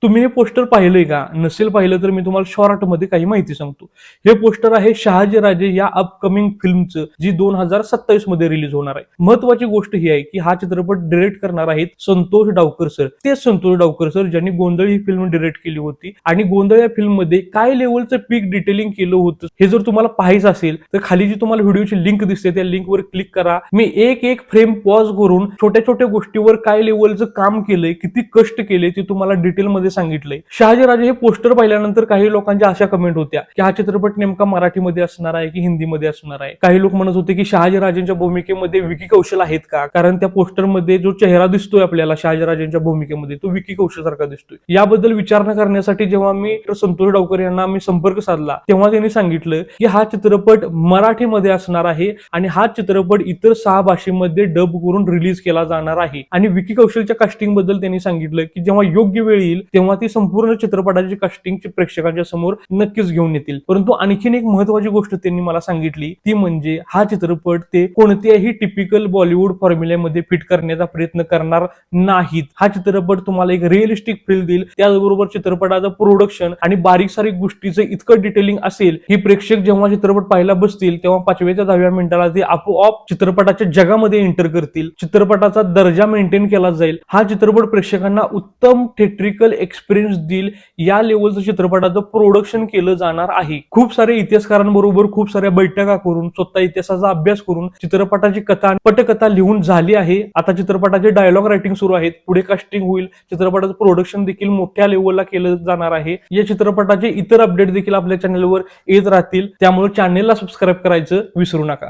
तुम्ही हे पोस्टर पाहिलंय का? नसेल पाहिलं तर मी तुम्हाला शॉर्ट मध्ये काही माहिती सांगतो. हे पोस्टर आहे शहाजीराजे या अपकमिंग फिल्मचं, जी 2027 मध्ये रिलीज होणार आहे. महत्वाची गोष्ट ही आहे की हा चित्रपट डिरेक्ट करणार आहेत संतोष डावकर सर. तेच संतोष डावकर सर ज्यांनी गोंधळ ही फिल्म डिरेक्ट केली होती आणि गोंधळ या फिल्म मध्ये काय लेवलचं पीक डिटेलिंग केलं होतं हे जर तुम्हाला पाहायचं असेल तर खाली जी तुम्हाला व्हिडिओची लिंक दिसते त्या लिंकवर क्लिक करा. मी एक एक फ्रेम पॉज करून छोट्या छोट्या गोष्टीवर काय लेवलचं काम केलंय, किती कष्ट केले ते तुम्हाला डिटेलमध्ये सांगितलंय. शहाजीराजे हे पोस्टर पाहिल्यानंतर काही लोकांच्या अशा कमेंट होत्या की हा चित्रपट नेमका मराठीमध्ये असणार आहे की हिंदीमध्ये असणार आहे. काही लोक म्हणत होते की शहाजीराजेंच्या भूमिकेमध्ये विकी कौशल आहेत का, कारण त्या पोस्टरमध्ये जो चेहरा दिसतोय आपल्याला शहाजीराजेंच्या भूमिकेमध्ये तो विकी कौशल सारखा दिसतोय. याबद्दल विचारणा करण्यासाठी जेव्हा मी संतोष डावकर यांना मी संपर्क साधला तेव्हा त्यांनी सांगितलं की हा चित्रपट मराठीमध्ये असणार आहे आणि हा चित्रपट इतर 6 भाषेमध्ये डब करून रिलीज केला जाणार आहे. आणि विकी कौशलच्या कास्टिंग बद्दल त्यांनी सांगितलं की जेव्हा योग्य वेळ येईल तेव्हा ती संपूर्ण चित्रपटाची कास्टिंग प्रेक्षकांच्या समोर नक्कीच घेऊन येतील. परंतु आणखीन एक महत्वाची गोष्ट त्यांनी मला सांगितली ती म्हणजे हा चित्रपट ते कोणत्याही टिपिकल बॉलिवूड फॉर्म्युल्यामध्ये फिट करण्याचा प्रयत्न करणार नाहीत. हा चित्रपट तुम्हाला एक रिअलिस्टिक फील देईल. त्याचबरोबर चित्रपटाचं प्रोडक्शन आणि बारीक सारीक गोष्टीचं इतकं डिटेलिंग असेल की प्रेक्षक जेव्हा चित्रपट पाहायला बसतील तेव्हा 5व्या ते 10व्या मिनिटाला ते आपोआप चित्रपटाच्या जगामध्ये एंटर करतील. चित्रपटाचा दर्जा मेंटेन केला जाईल. हा चित्रपट प्रेक्षकांना उत्तम थिएट्रिकल एक्सपिरियन्स देईल. या लेवलचं चित्रपटाचं प्रोडक्शन केलं जाणार आहे. खूप सारे इतिहासकारांबरोबर खूप साऱ्या बैठका करून स्वतः इतिहासाचा अभ्यास करून चित्रपटाची कथा पटकथा लिहून झाली आहे. आता चित्रपटाचे डायलॉग रायटिंग सुरू आहेत. पुढे कास्टिंग होईल. चित्रपटाचं प्रोडक्शन देखील मोठ्या लेवलला केलं जाणार आहे. या चित्रपटाचे इतर अपडेट देखील आपल्या चॅनलवर येत राहतील. त्यामुळे चॅनलला सबस्क्राईब करायचं विसरू नका.